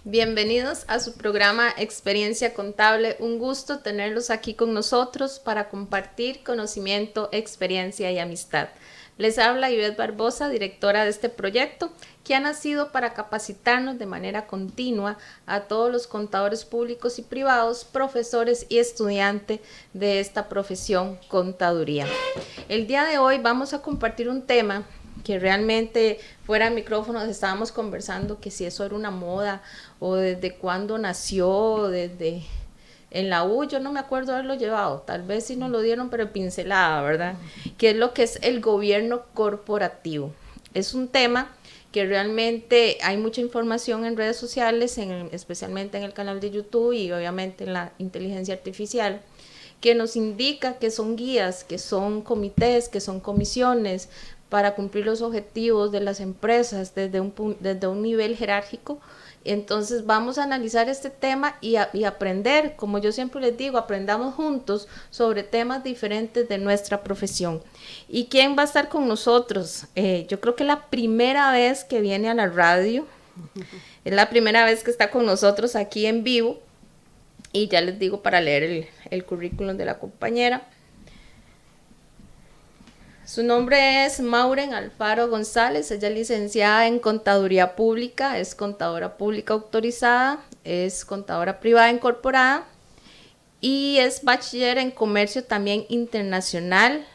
Bienvenidos a su programa Experiencia Contable. Un gusto tenerlos aquí con nosotros para compartir conocimiento, experiencia y amistad. Les habla Ivette Barbosa, directora de este proyecto, que ha nacido para capacitarnos de manera continua a todos los contadores públicos y privados, profesores y estudiantes de esta profesión contaduría. El día de hoy vamos a compartir un tema que realmente fuera de micrófonos estábamos conversando que si eso era una moda o desde cuándo nació, desde en la U yo no me acuerdo haberlo llevado, tal vez sí nos lo dieron pero pincelada, ¿verdad? Que es lo que es el gobierno corporativo. Es un tema que realmente hay mucha información en redes sociales, especialmente en el canal de YouTube y obviamente en la inteligencia artificial, que nos indica que son guías, que son comités, que son comisiones para cumplir los objetivos de las empresas desde un nivel jerárquico. Entonces vamos a analizar este tema y aprender, como yo siempre les digo, aprendamos juntos sobre temas diferentes de nuestra profesión. ¿Y quién va a estar con nosotros? Yo creo que es la primera vez que viene a la radio, es la primera vez que está con nosotros aquí en vivo, y ya les digo para leer el currículum de la compañera. Su nombre es Mauren Alfaro González, ella es licenciada en Contaduría Pública, es contadora pública autorizada, es contadora privada incorporada y es bachiller en Comercio también internacional.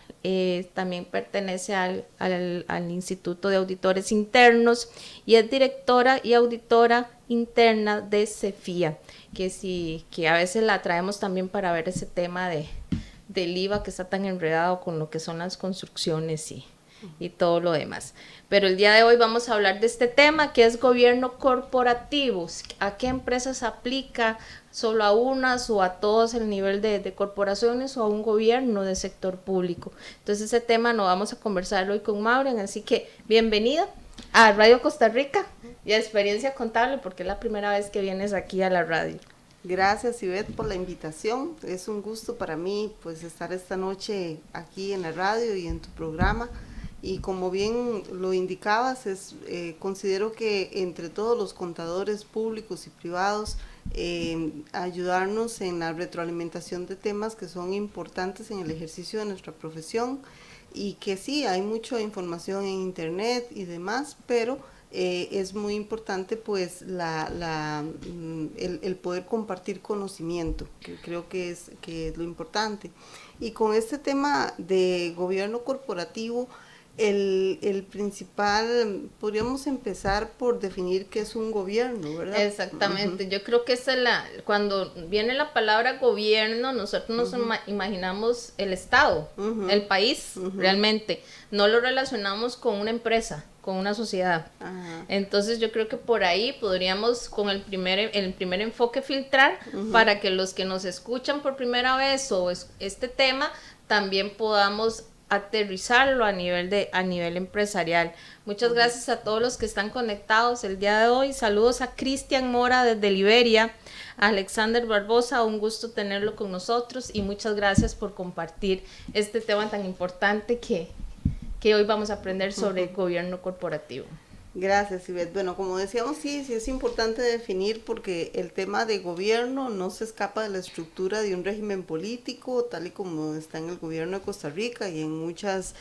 También pertenece al Instituto de Auditores Internos y es directora y auditora interna de CEFIA, que a veces la traemos también para ver ese tema del IVA que está tan enredado con lo que son las construcciones y todo lo demás. Pero el día de hoy vamos a hablar de este tema que es gobierno corporativo. ¿A qué empresas aplica? ¿Solo a unas o a todos el nivel de corporaciones o a un gobierno de sector público? Entonces ese tema lo vamos a conversar hoy con Mauren, así que bienvenida a Radio Costa Rica y a Experiencia Contable, porque es la primera vez que vienes aquí a la radio. Gracias, Ivette, por la invitación. Es un gusto para mí pues estar esta noche aquí en la radio y en tu programa. Y como bien lo indicabas, considero que entre todos los contadores públicos y privados, ayudarnos en la retroalimentación de temas que son importantes en el ejercicio de nuestra profesión, y que sí, hay mucha información en internet y demás, pero es muy importante pues el poder compartir conocimiento, que creo que es lo importante. Y con este tema de gobierno corporativo, el principal, podríamos empezar por definir qué es un gobierno, ¿verdad? Exactamente, yo creo que cuando viene la palabra gobierno, nosotros nos imaginamos el Estado, el país, realmente. No lo relacionamos con una empresa, con una sociedad. Ajá. Entonces yo creo que por ahí podríamos con el primer enfoque filtrar para que los que nos escuchan por primera vez o este tema también podamos aterrizarlo a nivel empresarial. Muchas gracias a todos los que están conectados el día de hoy. Saludos a Cristian Mora desde Liberia, a Alexander Barbosa, un gusto tenerlo con nosotros y muchas gracias por compartir este tema tan importante que hoy vamos a aprender sobre gobierno corporativo. Gracias, Ivette. Bueno, como decíamos, sí es importante definir, porque el tema de gobierno no se escapa de la estructura de un régimen político, tal y como está en el gobierno de Costa Rica y en muchos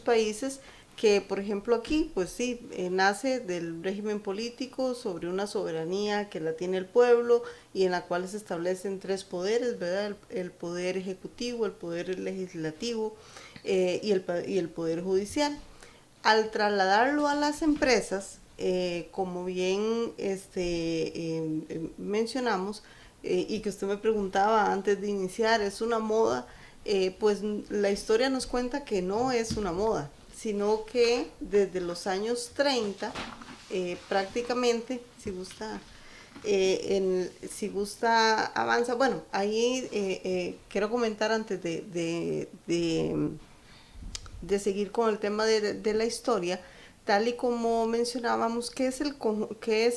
países, que por ejemplo aquí, pues sí, nace del régimen político sobre una soberanía que la tiene el pueblo y en la cual se establecen tres poderes, ¿verdad? El poder ejecutivo, el poder legislativo y el poder judicial. Al trasladarlo a las empresas, como bien mencionamos, y que usted me preguntaba antes de iniciar, ¿es una moda? Pues la historia nos cuenta que no es una moda, sino que desde los años 30, prácticamente, si gusta avanza. Bueno, ahí quiero comentar antes de seguir con el tema de la historia, tal y como mencionábamos, qué es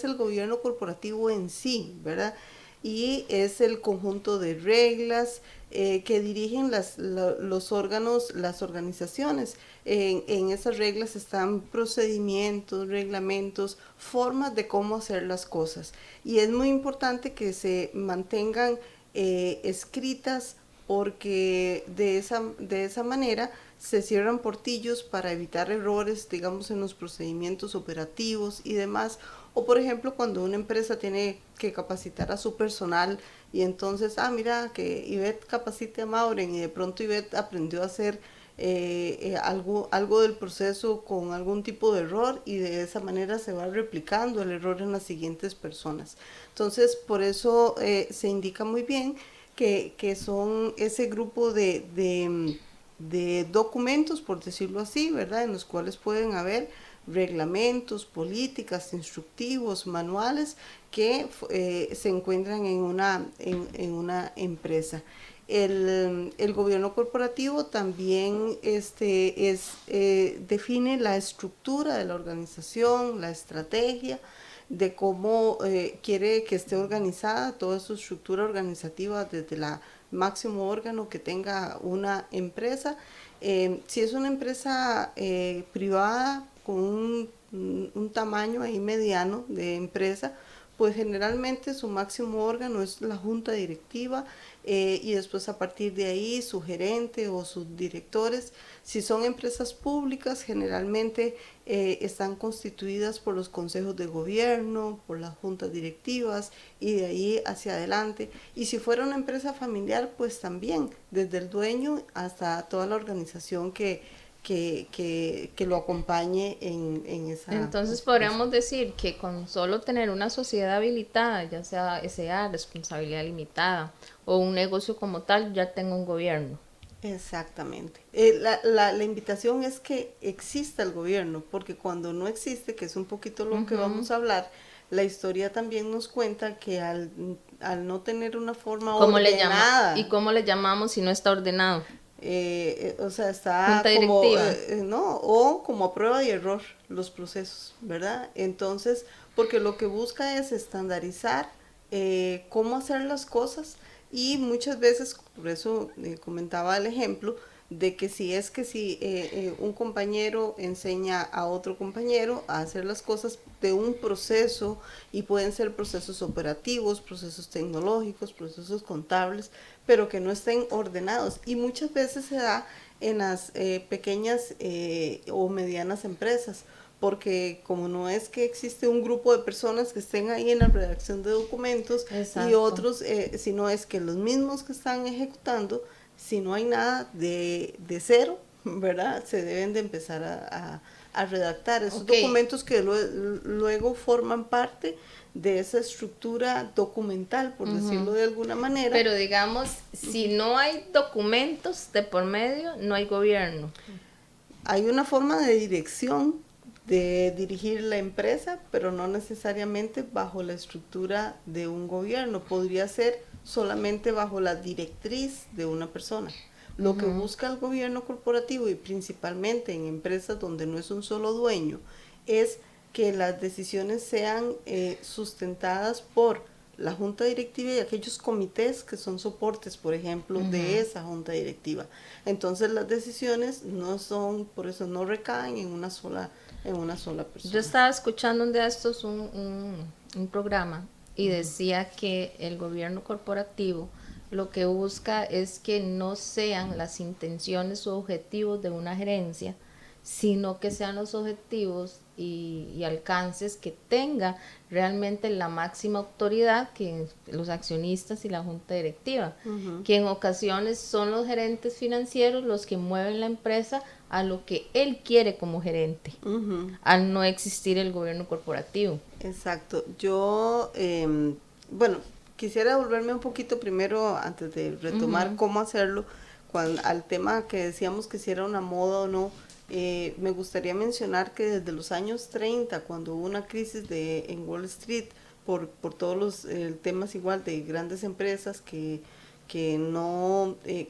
el gobierno corporativo en sí, ¿verdad? y es el conjunto de reglas que dirigen los órganos, las organizaciones. En esas reglas están procedimientos, reglamentos, formas de cómo hacer las cosas. Y es muy importante que se mantengan escritas porque de esa manera se cierran portillos para evitar errores, digamos, en los procedimientos operativos y demás. O por ejemplo, cuando una empresa tiene que capacitar a su personal y entonces, mira, que Ivette capacite a Mauren y de pronto Ivette aprendió a hacer algo del proceso con algún tipo de error y de esa manera se va replicando el error en las siguientes personas. Entonces, por eso se indica muy bien que son ese grupo de documentos, por decirlo así, ¿verdad? En los cuales pueden haber reglamentos, políticas, instructivos, manuales que se encuentran en una empresa. El gobierno corporativo también define la estructura de la organización, la estrategia, de cómo quiere que esté organizada toda su estructura organizativa desde la máximo órgano que tenga una empresa. Si es una empresa privada con un tamaño ahí mediano de empresa, pues generalmente su máximo órgano es la junta directiva y después a partir de ahí su gerente o sus directores. Si son empresas públicas, generalmente están constituidas por los consejos de gobierno, por las juntas directivas y de ahí hacia adelante. Y si fuera una empresa familiar, pues también, desde el dueño hasta toda la organización que lo acompañe en esa. Entonces podríamos decir que con solo tener una sociedad habilitada, ya sea SA, responsabilidad limitada, o un negocio como tal, ya tengo un gobierno. Exactamente. La invitación es que exista el gobierno, porque cuando no existe, que es un poquito lo que vamos a hablar, la historia también nos cuenta que al no tener una forma ordenada. ¿Y cómo le llamamos si no está ordenado? O sea, está Junta como, directiva. no, o como a prueba y error los procesos, ¿verdad? Entonces, porque lo que busca es estandarizar cómo hacer las cosas y muchas veces, por eso comentaba el ejemplo, de que si un compañero enseña a otro compañero a hacer las cosas de un proceso y pueden ser procesos operativos, procesos tecnológicos, procesos contables, pero que no estén ordenados y muchas veces se da en las pequeñas o medianas empresas porque como no es que existe un grupo de personas que estén ahí en la redacción de documentos. Exacto. Y otros, sino es que los mismos que están ejecutando, si no hay nada de cero, ¿verdad? Se deben de empezar a redactar esos documentos que luego forman parte de esa estructura documental, por decirlo de alguna manera. Pero digamos, si no hay documentos de por medio, no hay gobierno. Hay una forma de dirección de dirigir la empresa, pero no necesariamente bajo la estructura de un gobierno. Podría ser solamente bajo la directriz de una persona. Lo que busca el gobierno corporativo y principalmente en empresas donde no es un solo dueño es que las decisiones sean sustentadas por la junta directiva y aquellos comités que son soportes, por ejemplo, de esa junta directiva. Entonces las decisiones no son, por eso no recaen en una sola persona. Yo estaba escuchando un día de estos un programa y decía que el gobierno corporativo lo que busca es que no sean las intenciones o objetivos de una gerencia, sino que sean los objetivos y alcances que tenga realmente la máxima autoridad, que los accionistas y la junta directiva, que en ocasiones son los gerentes financieros los que mueven la empresa a lo que él quiere como gerente, al no existir el gobierno corporativo. Exacto. Yo, bueno, quisiera volverme un poquito primero, antes de retomar cómo hacerlo, al tema que decíamos que si era una moda o no. Me gustaría mencionar que desde los años 30, cuando hubo una crisis en Wall Street, por todos los temas igual de grandes empresas que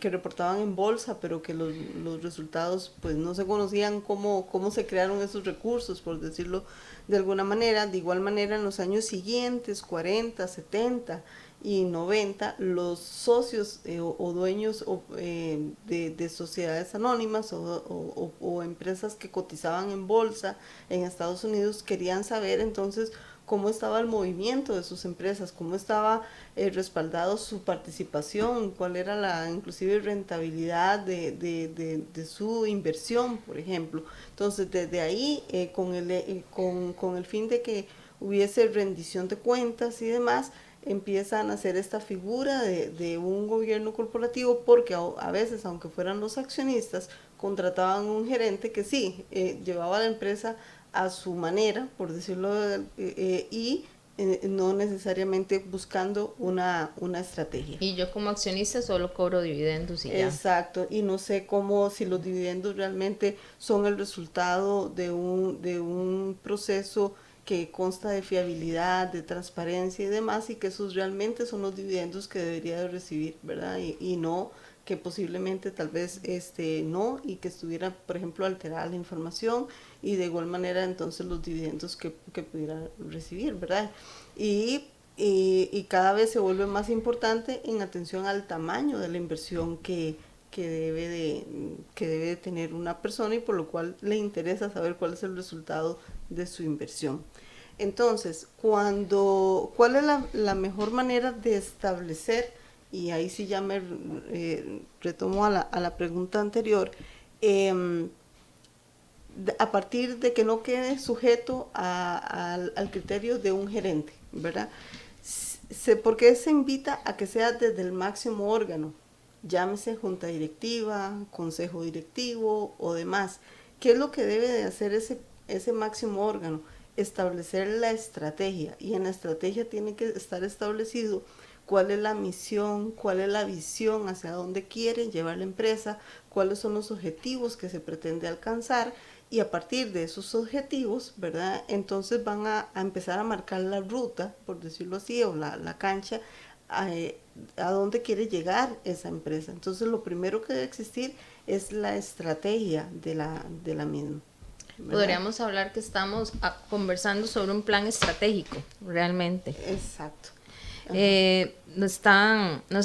reportaban en bolsa, pero que los resultados pues no se conocían cómo se crearon esos recursos, por decirlo de alguna manera. De igual manera en los años siguientes, 40, 70, y 90, los socios o dueños de sociedades anónimas o empresas que cotizaban en bolsa en Estados Unidos querían saber entonces cómo estaba el movimiento de sus empresas, cómo estaba respaldado su participación, cuál era la inclusive rentabilidad de su inversión, por ejemplo. Entonces, desde ahí, con el fin de que hubiese rendición de cuentas y demás, empiezan a hacer esta figura de un gobierno corporativo, porque a veces, aunque fueran los accionistas, contrataban un gerente que sí, llevaba la empresa a su manera, por decirlo, y no necesariamente buscando una estrategia. Y yo como accionista solo cobro dividendos y ya. Exacto, y no sé cómo, si los dividendos realmente son el resultado de un proceso que consta de fiabilidad, de transparencia y demás, y que esos realmente son los dividendos que debería de recibir, ¿verdad? Y no que posiblemente tal vez no, y que estuviera, por ejemplo, alterada la información, y de igual manera entonces los dividendos que pudiera recibir, ¿verdad? Y cada vez se vuelve más importante en atención al tamaño de la inversión que debe de tener una persona, y por lo cual le interesa saber cuál es el resultado de su inversión. Entonces, ¿cuál es la mejor manera de establecer? Y ahí sí ya me retomo a la pregunta anterior, a partir de que no quede sujeto al criterio de un gerente, ¿verdad? ¿Por qué se invita a que sea desde el máximo órgano? Llámese junta directiva, consejo directivo o demás. ¿Qué es lo que debe de hacer ese máximo órgano? Establecer la estrategia, y en la estrategia tiene que estar establecido cuál es la misión, cuál es la visión, hacia dónde quieren llevar la empresa, cuáles son los objetivos que se pretende alcanzar, y a partir de esos objetivos, ¿verdad? Entonces van a empezar a marcar la ruta, por decirlo así, o la cancha, a dónde quiere llegar esa empresa. Entonces lo primero que debe existir es la estrategia de la misma, ¿verdad? Podríamos hablar que estamos conversando sobre un plan estratégico, realmente. Exacto. Nos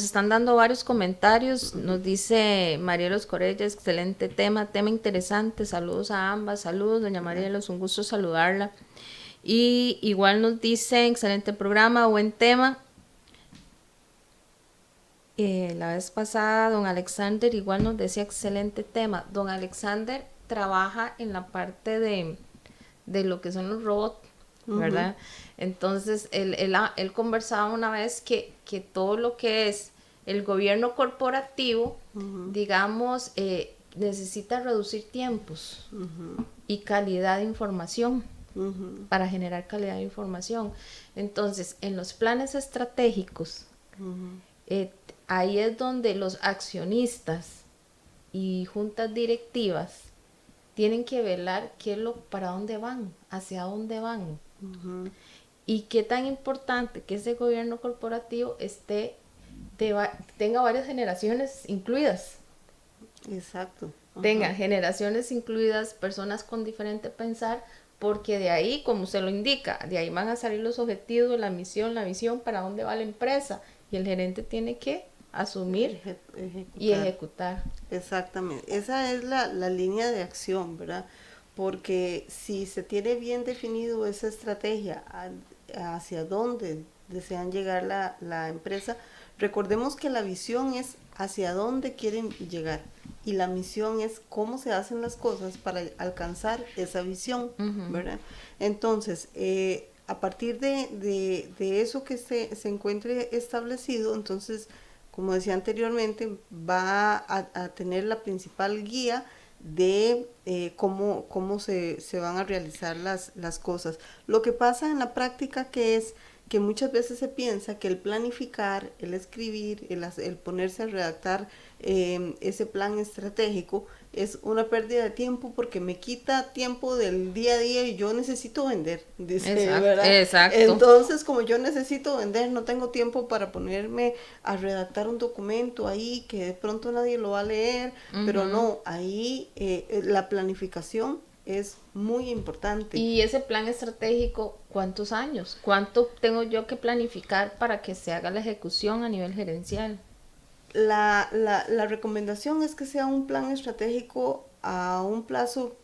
están dando varios comentarios. Nos dice Marielos Corella, excelente tema interesante. Saludos a ambas. Saludos, doña Marielos, un gusto saludarla. Y igual nos dice, excelente programa, buen tema. La vez pasada, don Alexander igual nos decía excelente tema. Don Alexander trabaja en la parte de lo que son los robots, ¿verdad? Entonces, él conversaba una vez que todo lo que es el gobierno corporativo, digamos, necesita reducir tiempos y calidad de información para generar calidad de información. Entonces, en los planes estratégicos, ahí es donde los accionistas y juntas directivas tienen que velar para dónde van, hacia dónde van. Y qué tan importante que ese gobierno corporativo tenga varias generaciones incluidas. Exacto. Tenga generaciones incluidas, personas con diferente pensar, porque de ahí, como se lo indica, de ahí van a salir los objetivos, la misión, la visión, para dónde va la empresa. Y el gerente tiene que asumir y ejecutar. Exactamente, esa es la línea de acción, ¿verdad? Porque si se tiene bien definido esa estrategia hacia dónde desean llegar la empresa, recordemos que la visión es hacia dónde quieren llegar, y la misión es cómo se hacen las cosas para alcanzar esa visión, ¿verdad? Entonces, a partir de eso que se encuentre establecido, entonces, como decía anteriormente, va a tener la principal guía de cómo se van a realizar las cosas. Lo que pasa en la práctica es que muchas veces se piensa que el planificar, el escribir, el ponerse a redactar ese plan estratégico es una pérdida de tiempo, porque me quita tiempo del día a día y yo necesito vender, dice, ¿verdad? Exacto. Entonces, como yo necesito vender, no tengo tiempo para ponerme a redactar un documento ahí que de pronto nadie lo va a leer, pero no, ahí la planificación es muy importante. Y ese plan estratégico, ¿cuántos años? ¿Cuánto tengo yo que planificar para que se haga la ejecución a nivel gerencial? La recomendación es que sea un plan estratégico a un plazo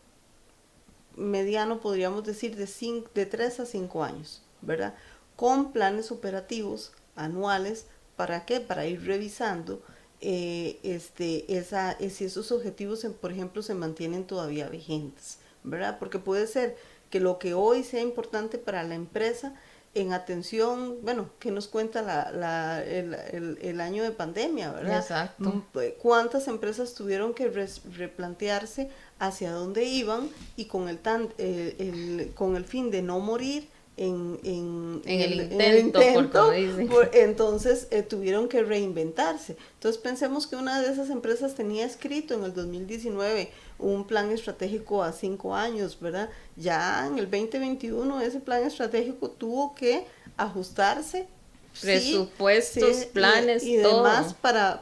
mediano, podríamos decir, de 3 a 5 años, ¿verdad? Con planes operativos anuales, ¿para qué? Para ir revisando si esos objetivos, por ejemplo, se mantienen todavía vigentes, ¿verdad? Porque puede ser que lo que hoy sea importante para la empresa, en atención, bueno, ¿qué nos cuenta el año de pandemia, verdad? Exacto. ¿Cuántas empresas tuvieron que replantearse hacia dónde iban y con el fin de no morir En el en el intento, por como intento, dicen. entonces tuvieron que reinventarse. Entonces pensemos que una de esas empresas tenía escrito en el 2019 un plan estratégico a 5 años, ¿verdad? Ya en el 2021 ese plan estratégico tuvo que ajustarse, sí, Presupuestos, sí, planes, y demás todo.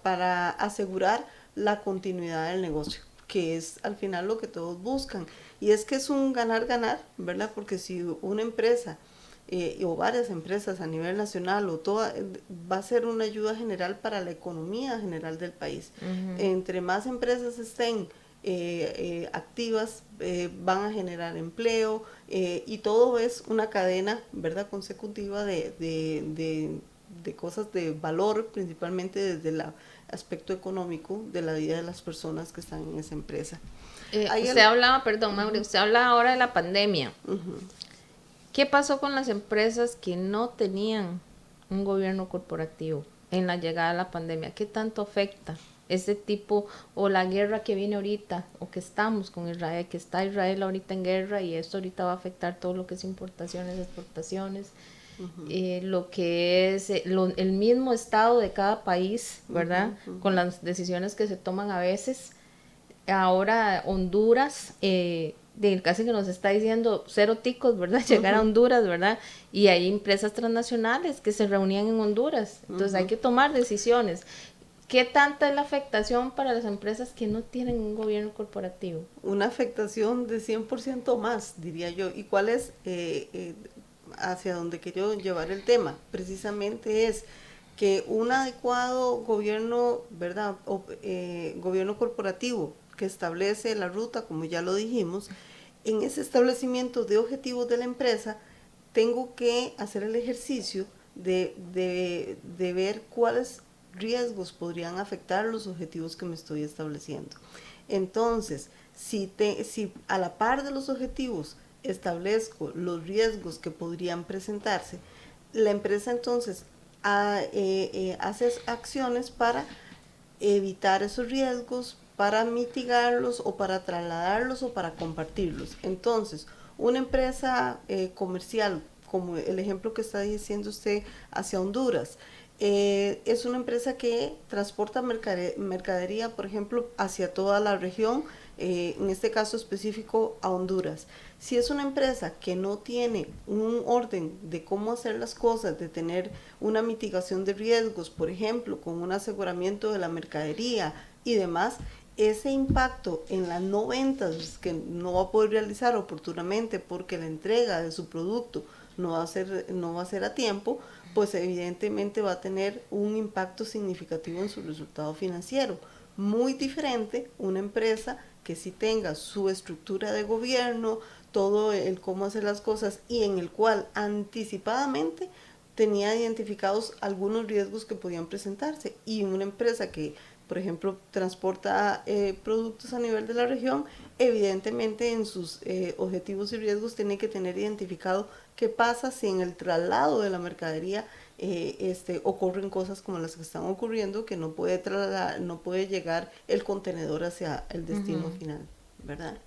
para asegurar la continuidad del negocio, que es al final lo que todos buscan. Y es que es un ganar-ganar, ¿verdad? Porque si una empresa o varias empresas a nivel nacional o toda, va a ser una ayuda general para la economía general del país. Entre más empresas estén activas, van a generar empleo y todo es una cadena, ¿verdad? Consecutiva de cosas de valor, principalmente desde el aspecto económico de la vida de las personas que están en esa empresa. Usted hablaba, perdón, Mauri, usted habla ahora de la pandemia. ¿Qué pasó con las empresas que no tenían un gobierno corporativo en la llegada de la pandemia? ¿Qué tanto afecta ese tipo o la guerra que viene ahorita o que estamos con Israel, que está Israel ahorita en guerra y esto ahorita va a afectar todo lo que es importaciones, exportaciones? Lo que es el mismo estado de cada país, ¿verdad? Con las decisiones que se toman a veces. Ahora Honduras, casi que nos está diciendo cero ticos, ¿verdad? Llegar a Honduras, ¿verdad? Y hay empresas transnacionales que se reunían en Honduras. Entonces hay que tomar decisiones. ¿Qué tanta es la afectación para las empresas que no tienen un gobierno corporativo? Una afectación de 100% más, diría yo. ¿Y cuál es hacia donde quiero llevar el tema? Precisamente es que un adecuado gobierno, ¿verdad? Gobierno corporativo que establece la ruta, como ya lo dijimos, en ese establecimiento de objetivos de la empresa, tengo que hacer el ejercicio de ver cuáles riesgos podrían afectar los objetivos que me estoy estableciendo. Entonces, si a la par de los objetivos establezco los riesgos que podrían presentarse, la empresa entonces hace acciones para evitar esos riesgos, para mitigarlos o para trasladarlos o para compartirlos. Entonces, una empresa comercial, como el ejemplo que está diciendo usted hacia Honduras, es una empresa que transporta mercadería, por ejemplo, hacia toda la región, en este caso específico a Honduras. Si es una empresa que no tiene un orden de cómo hacer las cosas, de tener una mitigación de riesgos, por ejemplo, con un aseguramiento de la mercadería y demás, ese impacto en las no ventas que no va a poder realizar oportunamente porque la entrega de su producto no va a ser a tiempo, pues evidentemente va a tener un impacto significativo en su resultado financiero. Muy diferente una empresa que sí tenga su estructura de gobierno, todo el cómo hacer las cosas y en el cual anticipadamente tenía identificados algunos riesgos que podían presentarse. Y una empresa que, por ejemplo, transporta productos a nivel de la región, evidentemente en sus objetivos y riesgos tiene que tener identificado qué pasa si en el traslado de la mercadería ocurren cosas como las que están ocurriendo, que no puede no puede llegar el contenedor hacia el destino final, ¿verdad?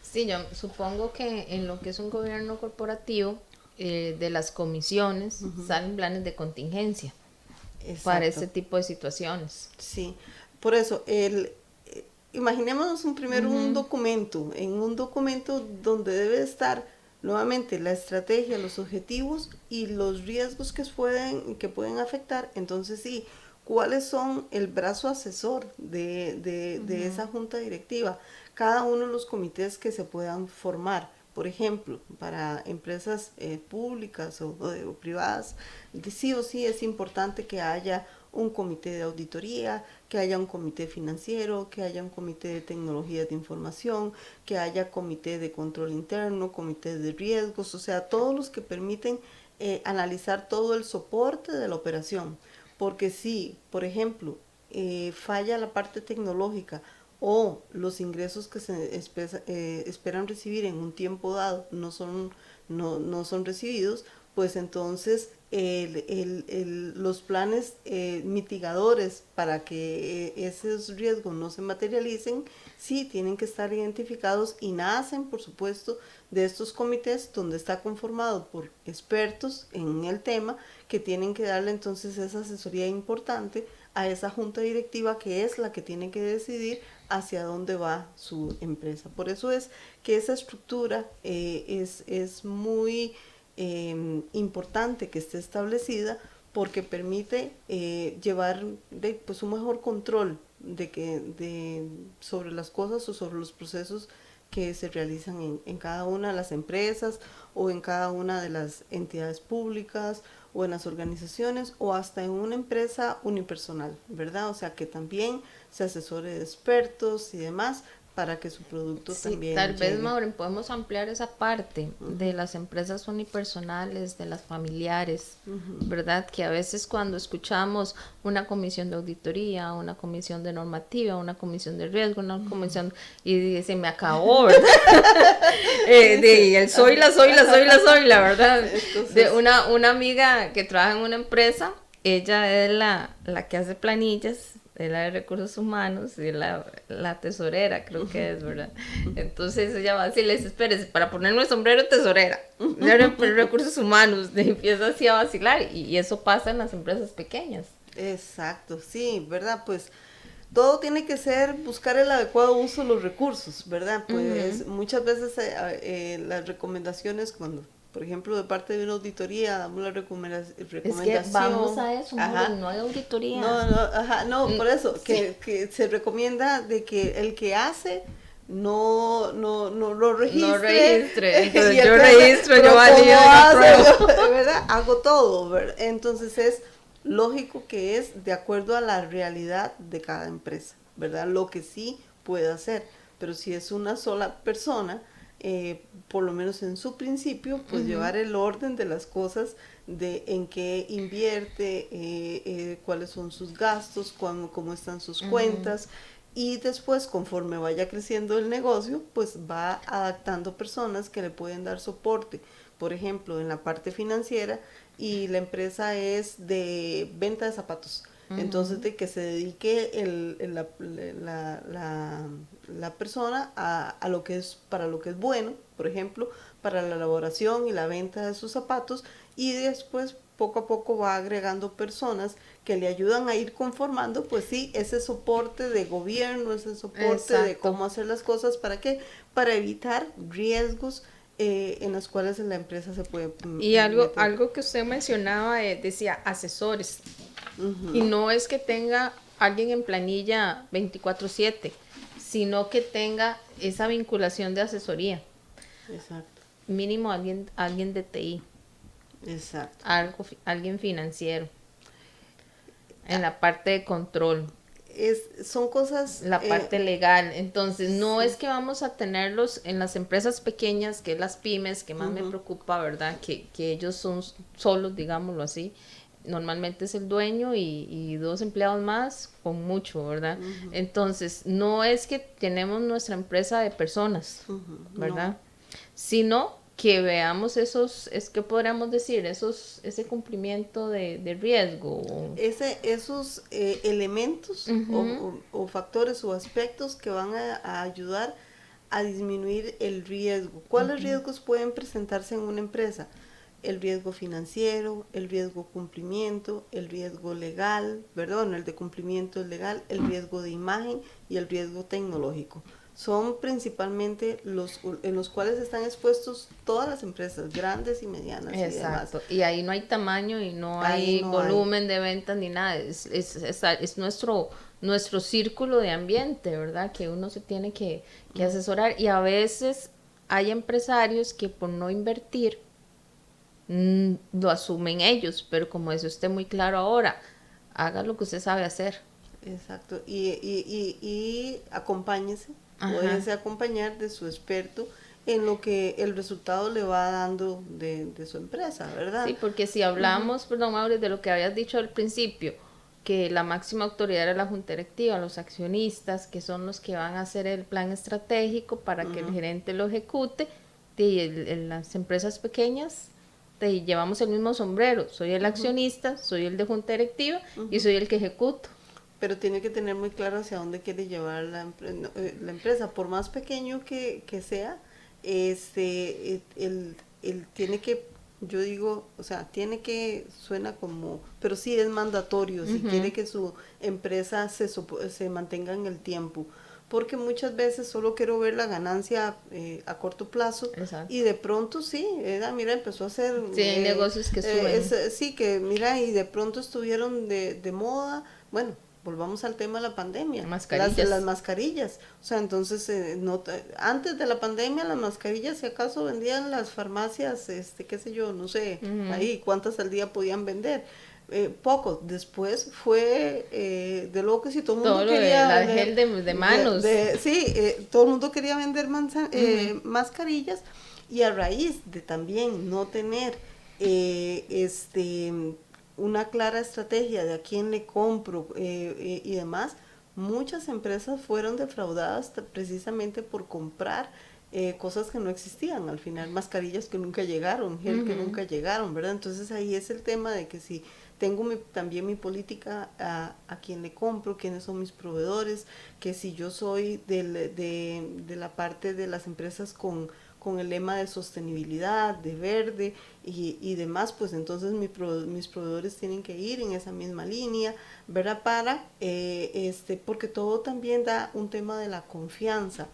Sí, yo supongo que en lo que es un gobierno corporativo, de las comisiones salen planes de contingencia para Exacto. este tipo de situaciones. Sí, por eso, imaginémonos primero un documento, en un documento donde debe estar nuevamente la estrategia, los objetivos y los riesgos que pueden afectar. Entonces sí, ¿cuáles son el brazo asesor de esa junta directiva? cada uno de los comités que se puedan formar. Por ejemplo, para empresas públicas o privadas, sí o sí es importante que haya un comité de auditoría, que haya un comité financiero, que haya un comité de tecnologías de información, que haya comité de control interno, comité de riesgos, o sea, todos los que permiten analizar todo el soporte de la operación. Porque si, por ejemplo, falla la parte tecnológica o los ingresos que se esperan recibir en un tiempo dado no son recibidos, pues entonces los planes mitigadores para que esos riesgos no se materialicen, sí tienen que estar identificados y nacen, por supuesto, de estos comités donde está conformado por expertos en el tema que tienen que darle entonces esa asesoría importante a esa junta directiva que es la que tiene que decidir hacia dónde va su empresa. Por eso es que esa estructura es muy importante que esté establecida porque permite llevar pues un mejor control sobre las cosas o sobre los procesos que se realizan en cada una de las empresas o en cada una de las entidades públicas o en las organizaciones o hasta en una empresa unipersonal, ¿verdad? O sea, que también se asesore de expertos y demás para que su producto también tal vez, llegue. Maureen, podemos ampliar esa parte de las empresas unipersonales, de las familiares, ¿verdad? Que a veces cuando escuchamos una comisión de auditoría, una comisión de normativa, una comisión de riesgo, una comisión, y dice, me acabó, ¿verdad? De el soy la, ¿verdad? Entonces, de una amiga que trabaja en una empresa, ella es la que hace planillas, es la de recursos humanos y la tesorera, creo que es, ¿verdad? Entonces ella va así, les espérese, para ponerme el sombrero tesorera, recursos humanos, y empieza así a vacilar, y eso pasa en las empresas pequeñas. Exacto, sí, ¿verdad? Pues todo tiene que ser buscar el adecuado uso de los recursos, ¿verdad? Pues muchas veces las recomendaciones cuando, por ejemplo, de parte de una auditoría damos la recomendación. Es que vamos a eso, no hay auditoría. Por eso, sí. que se recomienda de que el que hace no lo registre. No registre, entonces yo registro, yo valido, ¿verdad? Hago todo, ¿verdad? Entonces es lógico que es de acuerdo a la realidad de cada empresa, ¿verdad? Lo que sí puede hacer, pero si es una sola persona, por lo menos en su principio, pues llevar el orden de las cosas, de en qué invierte, cuáles son sus gastos, cómo están sus cuentas, y después, conforme vaya creciendo el negocio, pues va adaptando personas que le pueden dar soporte. Por ejemplo, en la parte financiera, y la empresa es de venta de zapatos. Entonces, de que se dedique la persona a lo que es, para lo que es bueno, por ejemplo, para la elaboración y la venta de sus zapatos, y después poco a poco va agregando personas que le ayudan a ir conformando, pues sí, ese soporte de gobierno, ese soporte Exacto. de cómo hacer las cosas, ¿para qué? Para evitar riesgos en las cuales la empresa se puede y algo que usted mencionaba, decía asesores, y no es que tenga alguien en planilla 24/7, sino que tenga esa vinculación de asesoría. Exacto. Mínimo alguien de TI. Exacto. Alguien financiero. En la parte de control. Son cosas... La parte legal. Entonces, no sí. Es que vamos a tenerlos en las empresas pequeñas, que es las pymes, que más me preocupa, ¿verdad? Que ellos son solos, digámoslo así. Normalmente es el dueño y 2 empleados más, con mucho, ¿verdad? Entonces, no es que tenemos nuestra empresa de personas, ¿verdad? No. Sino que veamos ¿qué podríamos decir? Ese cumplimiento de riesgo. Esos elementos o factores o aspectos que van a ayudar a disminuir el riesgo. ¿Cuáles riesgos pueden presentarse en una empresa? El riesgo financiero, el riesgo cumplimiento, el riesgo legal, perdón, el de cumplimiento es legal, el riesgo de imagen y el riesgo tecnológico. Son principalmente en los cuales están expuestos todas las empresas, grandes y medianas. Exacto, y ahí no hay tamaño y no hay volumen de ventas ni nada, es nuestro círculo de ambiente, ¿verdad? Que uno se tiene que asesorar, y a veces hay empresarios que por no invertir lo asumen ellos, pero como eso esté muy claro ahora, haga lo que usted sabe hacer. Exacto, y acompáñese, o Ajá. déjese acompañar de su experto en lo que el resultado le va dando de su empresa, ¿verdad? Sí, porque si Ujú, hablamos, perdón, Mauri, de lo que habías dicho al principio, que la máxima autoridad era la junta directiva, los accionistas, que son los que van a hacer el plan estratégico para que el ujú, gerente lo ejecute, y las empresas pequeñas llevamos el mismo sombrero, soy el ujú, accionista, soy el de junta directiva y ujú. soy el que ejecuto. Pero tiene que tener muy claro hacia dónde quiere llevar la empresa, por más pequeño que sea, él tiene que, yo digo, o sea, tiene que, suena como, pero sí es mandatorio si Ujú. quiere que su empresa se mantenga en el tiempo, porque muchas veces solo quiero ver la ganancia a corto plazo y Exacto. de pronto sí, mira, empezó a hacer, Sí, hay negocios que suben sí, que mira, y de pronto estuvieron de moda, bueno, volvamos al tema de la pandemia, las mascarillas. mascarillas. O sea, entonces, antes de la pandemia, las mascarillas, si acaso vendían las farmacias, qué sé yo, no sé, Ujú. ahí cuántas al día podían vender. Poco. Después fue de locos y todo el Todo mundo lo de quería la gel de manos. sí, todo el mundo quería vender Ujú. mascarillas y a raíz de también no tener una clara estrategia de a quién le compro y demás, muchas empresas fueron defraudadas precisamente por comprar cosas que no existían, al final mascarillas que nunca llegaron, gel que Ujú. nunca llegaron, ¿verdad? Entonces ahí es el tema de que si tengo también mi política a quién le compro, quiénes son mis proveedores, que si yo soy de la parte de las empresas con el lema de sostenibilidad, de verde y demás, pues entonces mis proveedores tienen que ir en esa misma línea, ¿verdad? Porque todo también da un tema de la confianza.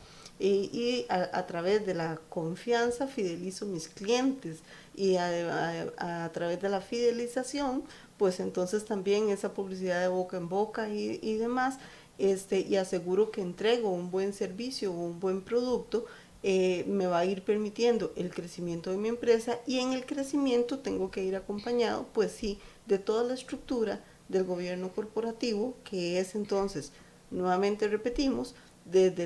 A través de la confianza fidelizo mis clientes y a través de la fidelización pues entonces también esa publicidad de boca en boca y demás, y aseguro que entrego un buen servicio o un buen producto, me va a ir permitiendo el crecimiento de mi empresa y en el crecimiento tengo que ir acompañado, pues sí, de toda la estructura del gobierno corporativo, que es entonces, nuevamente repetimos, desde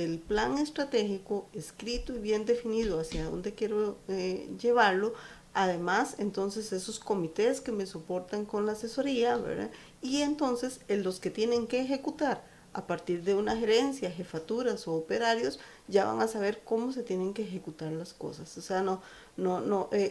el plan estratégico escrito y bien definido hacia dónde quiero llevarlo. Además, entonces esos comités que me soportan con la asesoría, ¿verdad? Y entonces los que tienen que ejecutar a partir de una gerencia, jefaturas o operarios, ya van a saber cómo se tienen que ejecutar las cosas. O sea,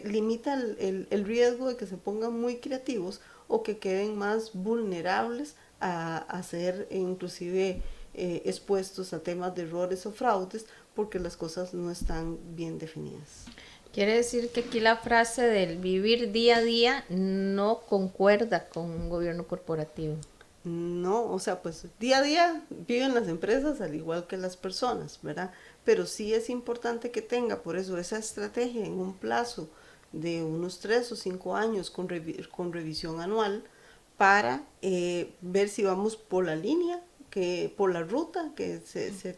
limita el riesgo de que se pongan muy creativos o que queden más vulnerables a ser inclusive expuestos a temas de errores o fraudes porque las cosas no están bien definidas. Quiere decir que aquí la frase del vivir día a día no concuerda con un gobierno corporativo. No, o sea, pues día a día viven las empresas al igual que las personas, ¿verdad? Pero sí es importante que tenga por eso esa estrategia en un plazo de unos 3 o 5 años con revisión anual para ver si vamos por la línea, por la ruta que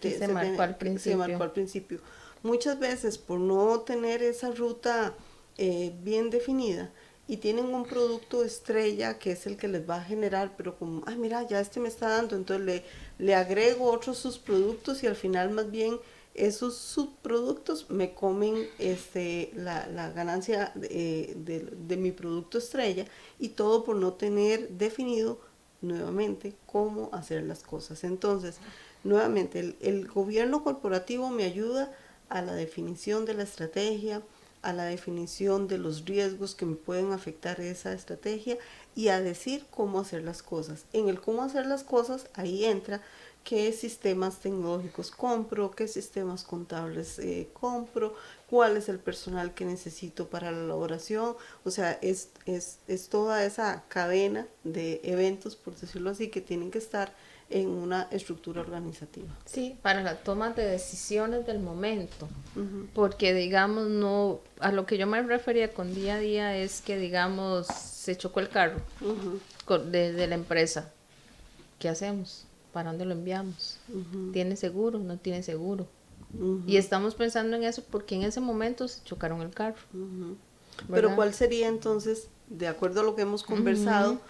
Que se marcó al que se marcó principio. al principio. Muchas veces por no tener esa ruta bien definida, y tienen un producto estrella que es el que les va a generar, pero como, ay, mira, ya me está dando, entonces le agrego otros sus productos y al final más bien esos subproductos me comen la ganancia de mi producto estrella y todo por no tener definido nuevamente cómo hacer las cosas. Entonces, nuevamente, el gobierno corporativo me ayuda a la definición de la estrategia, a la definición de los riesgos que me pueden afectar esa estrategia y a decir cómo hacer las cosas. En el cómo hacer las cosas, ahí entra qué sistemas tecnológicos compro, qué sistemas contables compro, cuál es el personal que necesito para la elaboración. O sea, es toda esa cadena de eventos, por decirlo así, que tienen que estar en una estructura organizativa. Sí, para la toma de decisiones del momento. Ujú, Porque, digamos, no, a lo que yo me refería con día a día es que, digamos, se chocó el carro ujú, de la empresa. ¿qué hacemos? ¿Para dónde lo enviamos? Ujú, ¿Tiene seguro? ¿No tiene seguro? ujú, Y estamos pensando en eso porque en ese momento se chocaron el carro, ujú. Pero ¿verdad? ¿cuál sería entonces, de acuerdo a lo que hemos Ujú. conversado,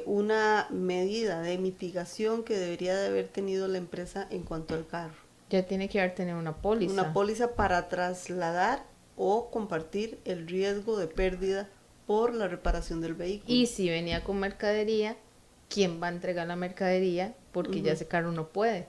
una medida de mitigación que debería de haber tenido la empresa en cuanto al carro? Ya tiene que haber tenido una Una póliza. póliza para trasladar o compartir el riesgo de pérdida por la reparación del vehículo. Y si venía con mercadería, ¿quién va a entregar la mercadería? Porque ya Ujú. ese carro no puede.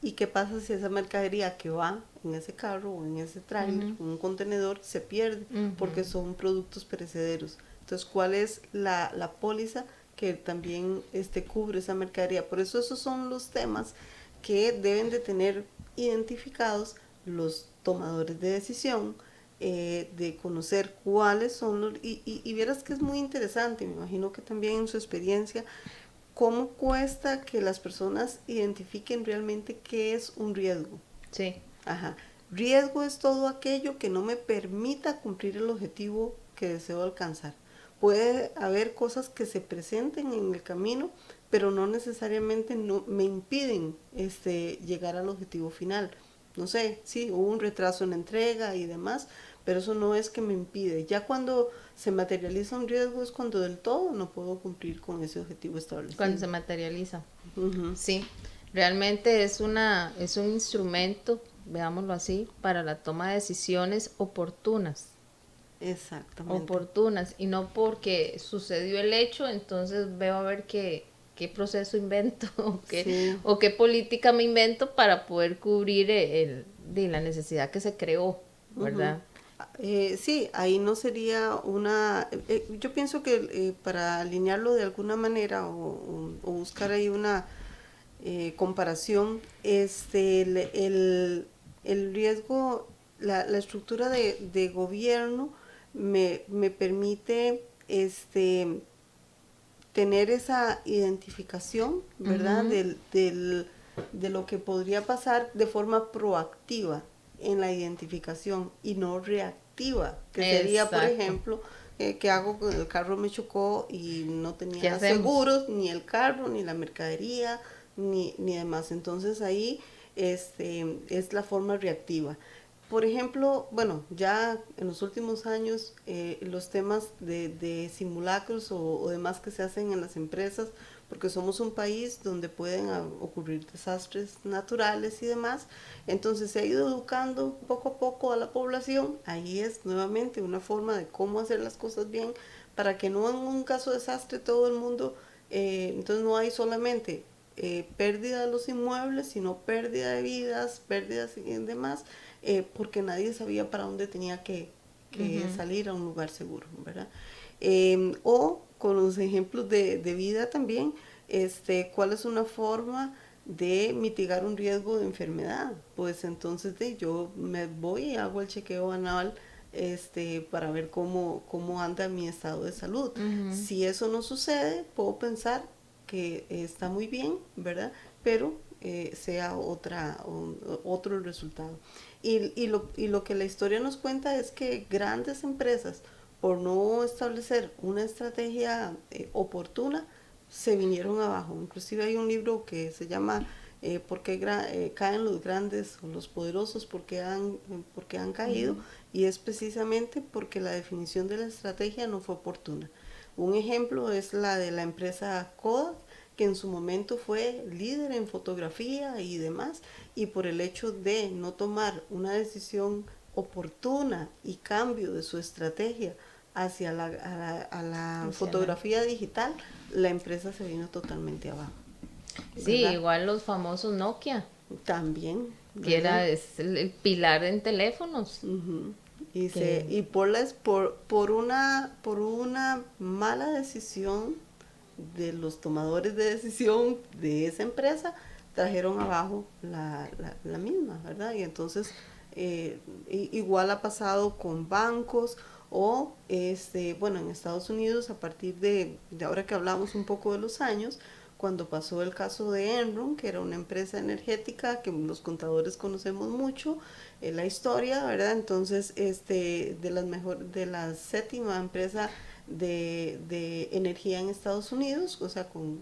¿Y qué pasa si esa mercadería que va en ese carro o en ese tráiler, Ujú, en un contenedor, se pierde porque ujú. son productos perecederos? Entonces, ¿cuál es la póliza que también cubre esa mercadería? Por eso esos son los temas que deben de tener identificados los tomadores de decisión, de conocer cuáles son los... Y vieras que es muy interesante, me imagino que también en su experiencia, cómo cuesta que las personas identifiquen realmente qué es un riesgo. Sí. Ajá. Riesgo es todo aquello que no me permita cumplir el objetivo que deseo alcanzar. Puede haber cosas que se presenten en el camino, pero no necesariamente no, me impiden llegar al objetivo final. No sé, sí, hubo un retraso en la entrega y demás, pero eso no es que me impide. Ya cuando se materializa un riesgo es cuando del todo no puedo cumplir con ese objetivo Cuando establecido. se materializa. Ujú. Sí, realmente es un instrumento, veámoslo así, para la toma de decisiones Exactamente. oportunas, y no porque sucedió el hecho, entonces veo a ver qué proceso invento Sí. o qué política me invento para poder cubrir de la necesidad que se creó, Ujú. ¿verdad? Sí, ahí no sería una... yo pienso que para alinearlo de alguna manera o buscar ahí una comparación, el riesgo, la estructura de gobierno me permite tener esa identificación, ¿verdad? Ujú. De lo que podría pasar de forma proactiva en la identificación y no reactiva, que sería, por Exacto. ejemplo, ¿qué hago? El carro me chocó y no ¿Qué tenía hacemos? seguros, ni el carro, ni la mercadería, ni demás. Entonces ahí es la forma reactiva. Por ejemplo, bueno, ya en los últimos años los temas de simulacros o demás que se hacen en las empresas, porque somos un país donde pueden ocurrir desastres naturales y demás, entonces se ha ido educando poco a poco a la población, ahí es nuevamente una forma de cómo hacer las cosas bien, para que no en un caso de desastre todo el mundo, entonces no hay solamente pérdida de los inmuebles, sino pérdida de vidas, pérdidas y demás, porque nadie sabía para dónde tenía que Ujú. salir a un lugar seguro, ¿verdad? O con los ejemplos de vida también, ¿cuál es una forma de mitigar un riesgo de enfermedad? Pues entonces yo me voy y hago el chequeo anual para ver cómo anda mi estado de salud. Ujú. Si eso no sucede, puedo pensar que está muy bien, ¿verdad? Pero sea otro el resultado. Y lo que la historia nos cuenta es que grandes empresas, por no establecer una estrategia oportuna, se vinieron abajo. Inclusive hay un libro que se llama ¿Por qué caen los grandes o los poderosos? Porque han caído? Ujú. Y es precisamente porque la definición de la estrategia no fue oportuna. Un ejemplo es la de la empresa Kodak, que en su momento fue líder en fotografía y demás, y por el hecho de no tomar una decisión oportuna y cambio de su estrategia hacia la fotografía digital, la empresa se vino totalmente abajo, Sí, ¿verdad? igual los famosos Nokia, También, que ¿verdad? era es el pilar en teléfonos, Ujú. que Y por una mala decisión de los tomadores de decisión de esa empresa, trajeron abajo la misma, ¿verdad? Y entonces, igual ha pasado con bancos o, bueno, en Estados Unidos, a partir de ahora que hablamos un poco de los años, cuando pasó el caso de Enron, que era una empresa energética que los contadores conocemos mucho, la historia, ¿verdad? Entonces, de la séptima empresa de energía en Estados Unidos, o sea, con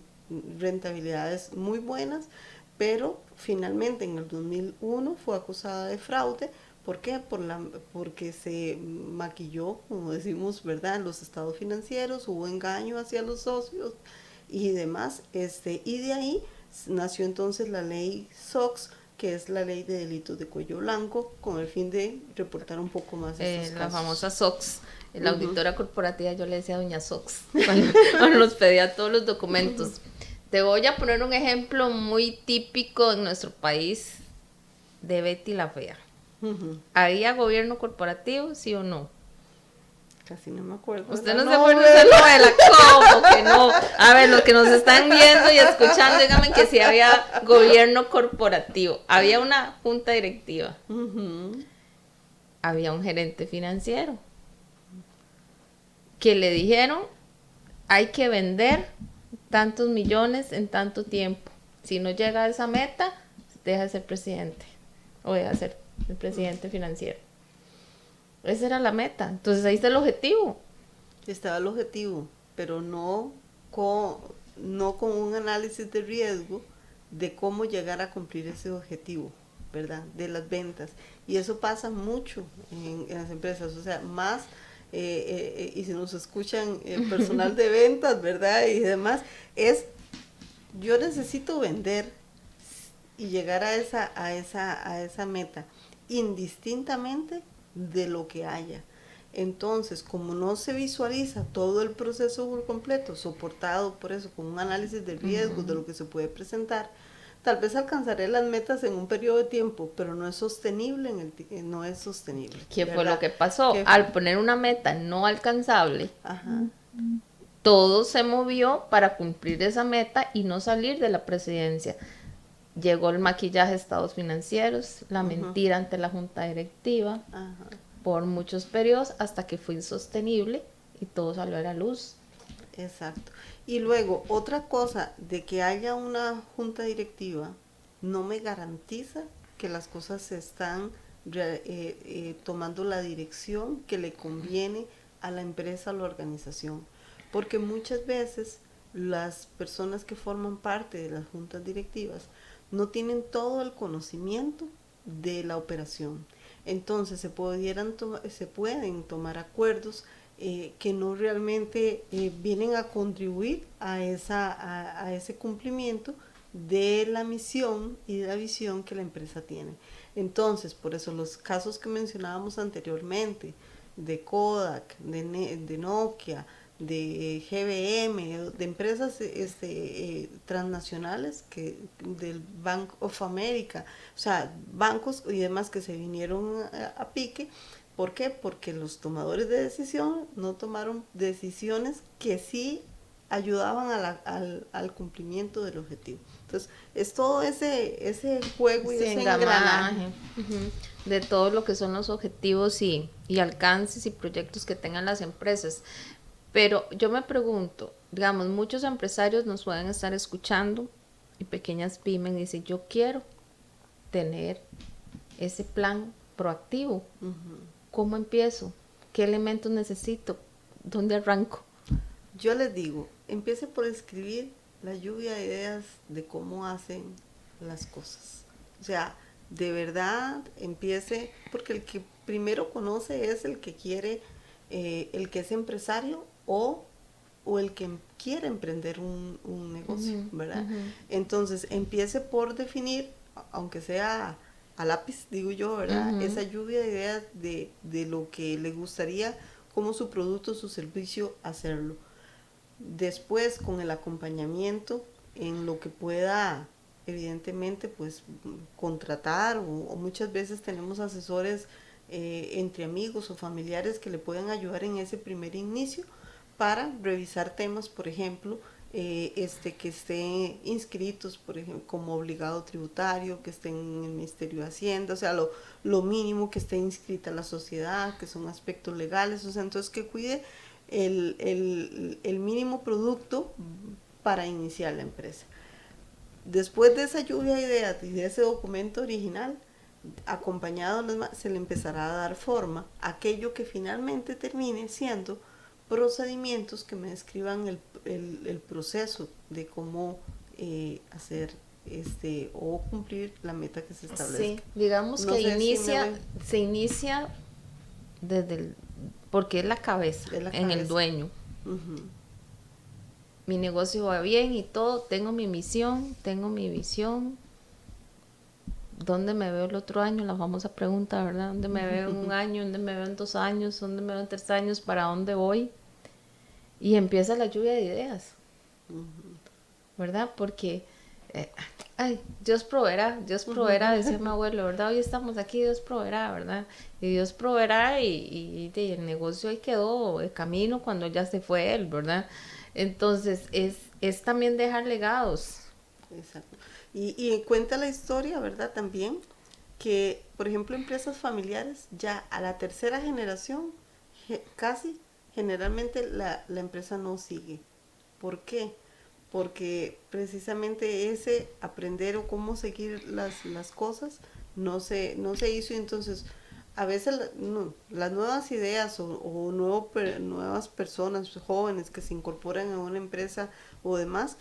rentabilidades muy buenas, pero finalmente en el 2001 fue acusada de fraude. ¿Por qué? Porque se maquilló, como decimos, ¿verdad? En los estados financieros, hubo engaño hacia los socios y demás. Y de ahí nació entonces la ley SOX, que es la ley de delitos de cuello blanco, con el fin de reportar un poco más estos La casos. famosa SOX, la auditora corporativa, yo le decía doña SOX, cuando nos pedía todos los documentos. Te voy a poner un ejemplo muy típico en nuestro país de Betty la Fea. ¿Había gobierno corporativo, sí o no? Casi no me acuerdo. ¿Usted no se acuerda de esa novela? ¿Cómo que no? A ver, los que nos están viendo y escuchando, díganme que sí había gobierno corporativo. Había una junta directiva. Había un gerente financiero. Que le dijeron, hay que vender tantos millones en tanto tiempo. Si no llega a esa meta, deja de ser presidente. O deja de ser el presidente financiero. Esa era la meta. Entonces ahí está el objetivo. Estaba el objetivo, pero no con un análisis de riesgo de cómo llegar a cumplir ese objetivo, ¿verdad? De las ventas. Y eso pasa mucho en las empresas, o sea, más, y si nos escuchan el personal de ventas, ¿verdad? Y demás, yo necesito vender y llegar a esa meta, indistintamente de lo que haya. Entonces, como no se visualiza todo el proceso por completo, soportado por eso, con un análisis de riesgos de lo que se puede presentar, tal vez alcanzaré las metas en un periodo de tiempo, pero no es sostenible no es sostenible. ¿Qué fue lo que pasó? Al poner una meta no alcanzable, todo se movió para cumplir esa meta y no salir de la presidencia. Llegó el maquillaje de estados financieros, la mentira ante la junta directiva, por muchos periodos hasta que fue insostenible y todo salió a la luz. Exacto. Y luego, otra cosa, de que haya una junta directiva no me garantiza que las cosas se están tomando la dirección que le conviene a la empresa o la organización. Porque muchas veces las personas que forman parte de las juntas directivas no tienen todo el conocimiento de la operación. Entonces se pueden tomar acuerdos que no realmente vienen a contribuir a ese cumplimiento de la misión y de la visión que la empresa tiene. Entonces, por eso los casos que mencionábamos anteriormente, de Kodak, de Nokia, de GBM, de empresas transnacionales, del Bank of America, o sea, bancos y demás que se vinieron a pique. ¿Por qué? Porque los tomadores de decisión no tomaron decisiones que sí ayudaban al cumplimiento del objetivo. Entonces, es todo ese juego y ese engranaje de todo lo que son los objetivos y alcances y proyectos que tengan las empresas. Pero yo me pregunto, digamos, muchos empresarios nos pueden estar escuchando y pequeñas pymes dicen, yo quiero tener ese plan proactivo. ¿Cómo empiezo? ¿Qué elementos necesito? ¿Dónde arranco? Yo les digo, empiece por escribir la lluvia de ideas de cómo hacen las cosas. O sea, de verdad empiece, porque el que primero conoce es el que quiere, el que es empresario o el que quiere emprender un negocio, ¿verdad? Entonces, empiece por definir, aunque sea a lápiz, digo yo, ¿verdad? Esa lluvia de ideas de lo que le gustaría, como su producto, su servicio, hacerlo. Después, con el acompañamiento en lo que pueda, evidentemente, pues contratar, o muchas veces tenemos asesores entre amigos o familiares que le pueden ayudar en ese primer inicio para revisar temas, por ejemplo, que estén inscritos, por ejemplo, como obligado tributario, que estén en el Ministerio de Hacienda, o sea, lo mínimo que esté inscrita la sociedad, que son aspectos legales, o sea, entonces que cuide el mínimo producto para iniciar la empresa. Después de esa lluvia de ideas y de ese documento original, acompañado se le empezará a dar forma a aquello que finalmente termine siendo procedimientos que me describan el proceso de cómo hacer o cumplir la meta que se establezca. Sí, digamos No que sé si se inicia desde porque es la cabeza, es la en el cabeza. dueño. Ujú. Mi negocio va bien y todo, tengo mi misión, tengo mi visión. ¿Dónde me veo el otro año? La famosa pregunta, ¿verdad? ¿Dónde me veo en un año? ¿Dónde me veo en 2 años? ¿Dónde me veo en 3 años? ¿Para dónde voy? Y empieza la lluvia de ideas, ¿verdad? Porque, eh, ay, Dios proveerá, decía mi abuelo, ¿verdad? Hoy estamos aquí, Dios proveerá, ¿verdad? Y Dios proveerá y el negocio ahí quedó el camino cuando ya se fue él, ¿verdad? Entonces, es también dejar legados. Exacto. Y cuenta la historia, ¿verdad? También que, por ejemplo, empresas familiares, ya a la tercera generación, casi generalmente la empresa no sigue. ¿Por qué? Porque precisamente ese aprender o cómo seguir las cosas no se hizo, y entonces a veces las nuevas ideas o nuevas personas jóvenes que se incorporan a una empresa o demás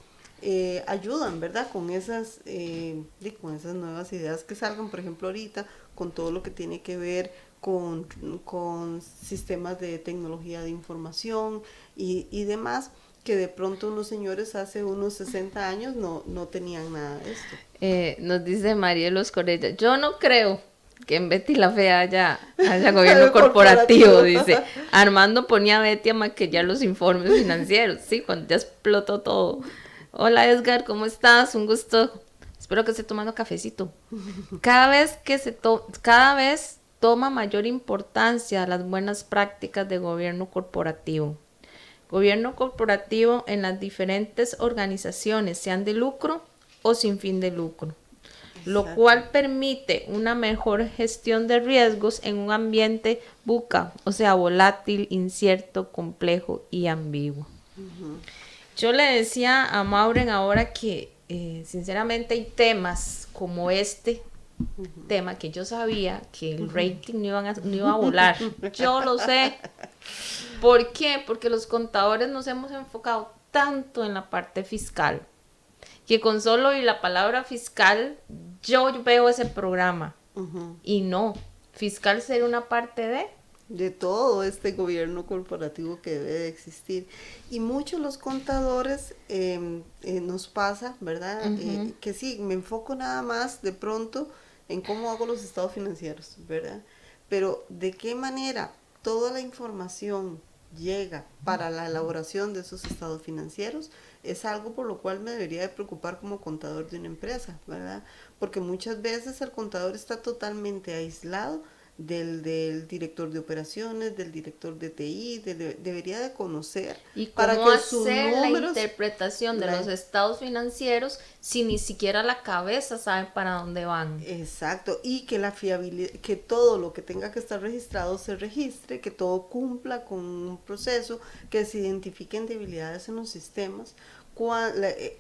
ayudan, ¿verdad? Con esas nuevas ideas que salgan, por ejemplo, ahorita, con todo lo que tiene que ver con sistemas de tecnología de información y demás, que de pronto unos señores hace unos 60 años no tenían nada de esto. Nos dice Marielos Corella, yo no creo que en Betty la Fea haya gobierno corporativo, dice. Armando ponía a Betty a maquillar los informes financieros, sí, cuando ya explotó todo. Hola Edgar, ¿cómo estás? Un gusto. Espero que esté tomando cafecito. Cada vez toma mayor importancia las buenas prácticas de gobierno corporativo. Gobierno corporativo en las diferentes organizaciones, sean de lucro o sin fin de lucro, lo Exacto. cual permite una mejor gestión de riesgos en un ambiente VUCA, o sea, volátil, incierto, complejo y ambiguo. Yo le decía a Maureen ahora que sinceramente hay temas como este tema que yo sabía que el rating no iba a volar. Yo lo sé. ¿Por qué? Porque los contadores nos hemos enfocado tanto en la parte fiscal que con solo oír la palabra fiscal yo veo ese programa y no, fiscal sería una parte de todo este gobierno corporativo que debe de existir. Y muchos los contadores nos pasa, ¿verdad? Que sí, me enfoco nada más de pronto en cómo hago los estados financieros, ¿verdad? Pero de qué manera toda la información llega para la elaboración de esos estados financieros es algo por lo cual me debería de preocupar como contador de una empresa, ¿verdad? Porque muchas veces el contador está totalmente aislado del director de operaciones, del director de TI, debería de conocer y para cómo que sus hacer la números, interpretación de los estados financieros si ni siquiera la cabeza sabe para dónde van. exacto, y que la fiabilidad, que todo lo que tenga que estar registrado se registre, que todo cumpla con un proceso, que se identifiquen debilidades en los sistemas,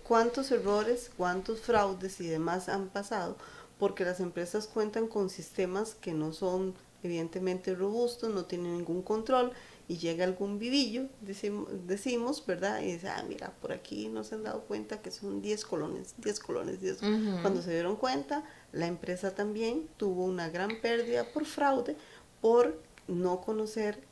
cuántos errores, cuántos fraudes y demás han pasado, porque las empresas cuentan con sistemas que no son evidentemente robustos, no tienen ningún control, y llega algún vivillo, decimos, ¿verdad? Y dice, mira, por aquí no se han dado cuenta que son 10 colones, 10 colones, 10. Cuando se dieron cuenta, la empresa también tuvo una gran pérdida por fraude, por no conocer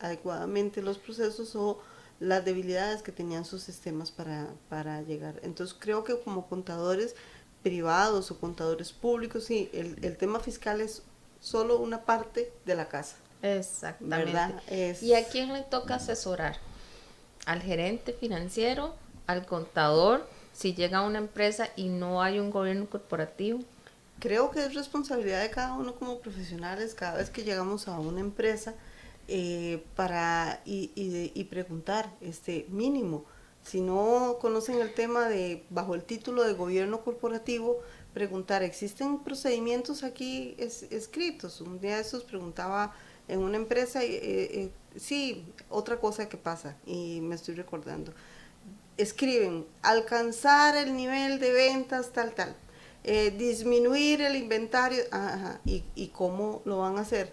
adecuadamente los procesos o las debilidades que tenían sus sistemas para llegar. Entonces creo que como contadores privados o contadores públicos, sí, el tema fiscal es solo una parte de la casa. Exactamente. ¿Verdad? ¿Y a quién le toca asesorar? Al gerente financiero, al contador, si llega a una empresa y no hay un gobierno corporativo. Creo que es responsabilidad de cada uno como profesionales cada vez que llegamos a una empresa y preguntar, mínimo, si no conocen el tema de bajo el título de gobierno corporativo, preguntar, ¿existen procedimientos aquí escritos? Un día de esos preguntaba en una empresa, sí, otra cosa que pasa, y me estoy recordando, escriben, alcanzar el nivel de ventas tal, disminuir el inventario, y cómo lo van a hacer.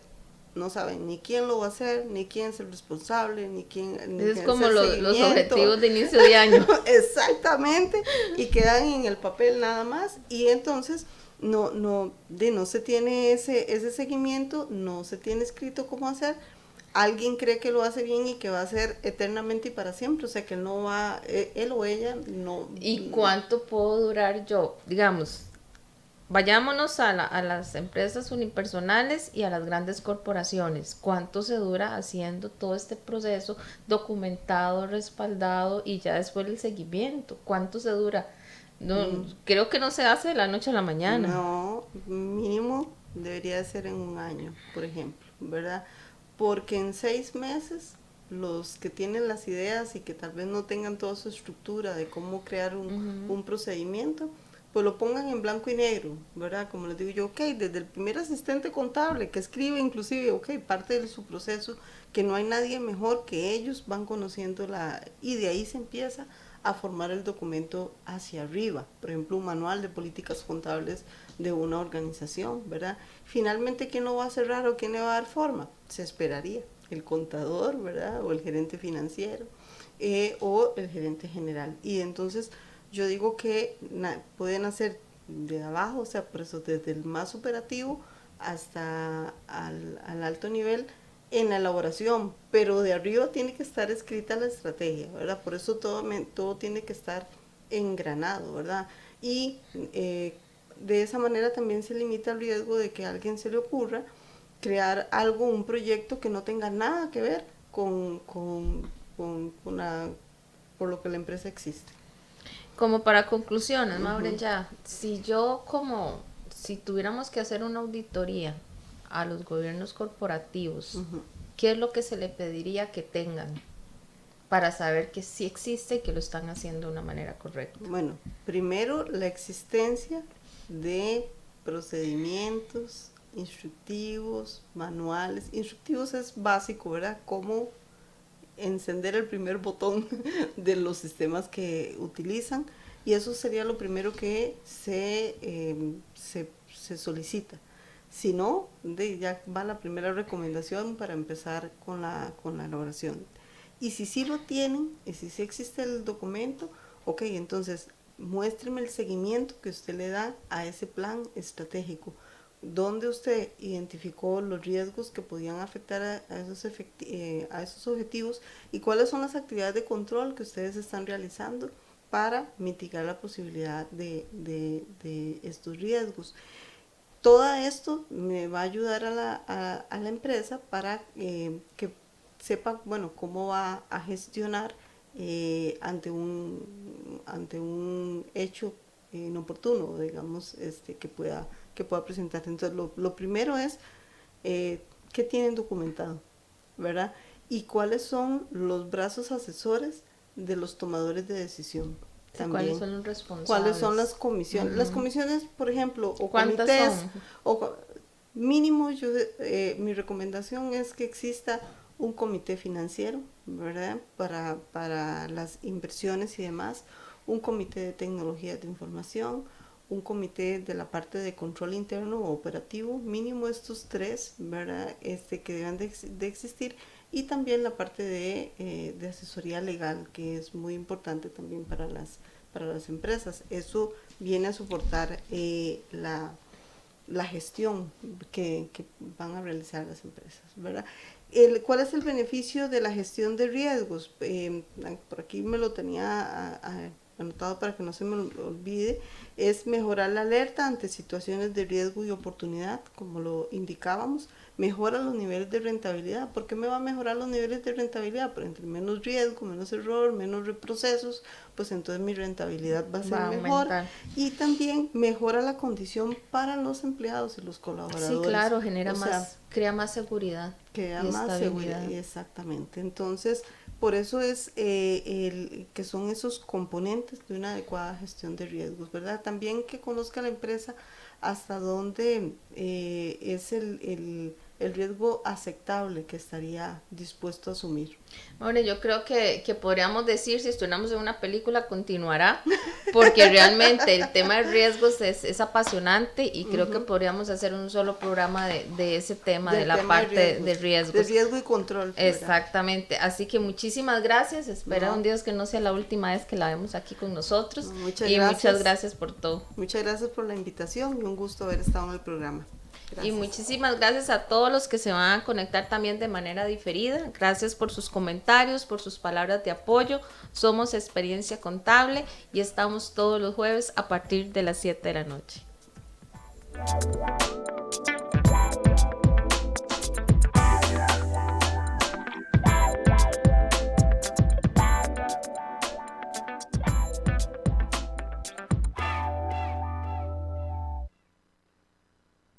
no saben ni quién lo va a hacer, ni quién es el responsable, ni Es quién como hacer los seguimiento. objetivos de inicio de año. Exactamente, y quedan en el papel nada más, y entonces no se tiene ese seguimiento, no se tiene escrito cómo hacer. Alguien cree que lo hace bien y que va a ser eternamente y para siempre, o sea que no va, él o ella no. ¿Y cuánto puedo durar yo? Digamos, vayámonos a las empresas unipersonales y a las grandes corporaciones. ¿Cuánto se dura haciendo todo este proceso documentado, respaldado y ya después el seguimiento? ¿Cuánto se dura? No, creo que no se hace de la noche a la mañana. No, mínimo debería ser en un año, por ejemplo, ¿verdad? Porque en 6 meses los que tienen las ideas y que tal vez no tengan toda su estructura de cómo crear un procedimiento, pues lo pongan en blanco y negro, ¿verdad? Como les digo yo, ok, desde el primer asistente contable que escribe inclusive, ok, parte de su proceso, que no hay nadie mejor que ellos, van conociendo y de ahí se empieza a formar el documento hacia arriba, por ejemplo, un manual de políticas contables de una organización, ¿verdad? Finalmente, ¿quién lo va a cerrar o quién le va a dar forma? Se esperaría el contador, ¿verdad? O el gerente financiero, o el gerente general. Y entonces yo digo que pueden hacer de abajo, o sea, por eso desde el más operativo hasta al alto nivel en la elaboración, pero de arriba tiene que estar escrita la estrategia, ¿verdad? Por eso todo tiene que estar engranado, ¿verdad? Y de esa manera también se limita el riesgo de que a alguien se le ocurra crear algo, un proyecto que no tenga nada que ver con por lo que la empresa existe. Como para conclusiones, Maureen, ya, si tuviéramos que hacer una auditoría a los gobiernos corporativos, ¿qué es lo que se le pediría que tengan para saber que sí existe y que lo están haciendo de una manera correcta? Bueno, primero la existencia de procedimientos instructivos, manuales. Instructivos es básico, ¿verdad? Cómo encender el primer botón de los sistemas que utilizan, y eso sería lo primero que se solicita. Si no, ya va la primera recomendación para empezar con la elaboración. Y si sí lo tienen, y si sí existe el documento, ok, entonces muéstreme el seguimiento que usted le da a ese plan estratégico, donde usted identificó los riesgos que podían afectar a esos objetivos y cuáles son las actividades de control que ustedes están realizando para mitigar la posibilidad de estos riesgos. Todo esto me va a ayudar a la empresa para que sepa, bueno, cómo va a gestionar ante un hecho inoportuno, digamos, que pueda presentar. Entonces, lo primero es qué tienen documentado, ¿verdad? Y cuáles son los brazos asesores de los tomadores de decisión. Sí, ¿cuáles También son los responsables? cuáles son las comisiones. Las comisiones, por ejemplo, o ¿Cuántas comités, son? o mínimo, mi recomendación es que exista un comité financiero, ¿verdad? Para las inversiones y demás, un comité de tecnologías de información, un comité de la parte de control interno o operativo, mínimo estos tres, ¿verdad? Que deben de existir, y también la parte de asesoría legal, que es muy importante también para las empresas. Eso viene a soportar la gestión que van a realizar las empresas, ¿verdad? ¿Cuál es el beneficio de la gestión de riesgos? Por aquí me lo tenía anotado para que no se me olvide. Es mejorar la alerta ante situaciones de riesgo y oportunidad, como lo indicábamos. Mejora los niveles de rentabilidad. ¿Por qué me va a mejorar los niveles de rentabilidad? Porque entre menos riesgo, menos error, menos reprocesos, pues entonces mi rentabilidad va a ser mejor. Y también mejora la condición para los empleados y los colaboradores. Sí, claro, crea más seguridad. Crea más seguridad, exactamente. Entonces, por eso es que son esos componentes de una adecuada gestión de riesgos, ¿verdad? También que conozca la empresa hasta dónde es el riesgo aceptable que estaría dispuesto a asumir. Bueno, yo creo que podríamos decir, si estuviéramos en una película, continuará, porque realmente el tema de riesgos es apasionante y creo que podríamos hacer un solo programa de ese tema, de la parte de riesgos. De riesgo y control. Exactamente, así que muchísimas gracias, espera un Dios que no sea la última vez que la vemos aquí con nosotros. Muchas Gracias por todo. Muchas gracias por la invitación y un gusto haber estado en el programa. Gracias. Y muchísimas gracias a todos los que se van a conectar también de manera diferida. Gracias por sus comentarios, por sus palabras de apoyo. Somos Experiencia Contable y estamos todos los jueves a partir de las 7 de la noche.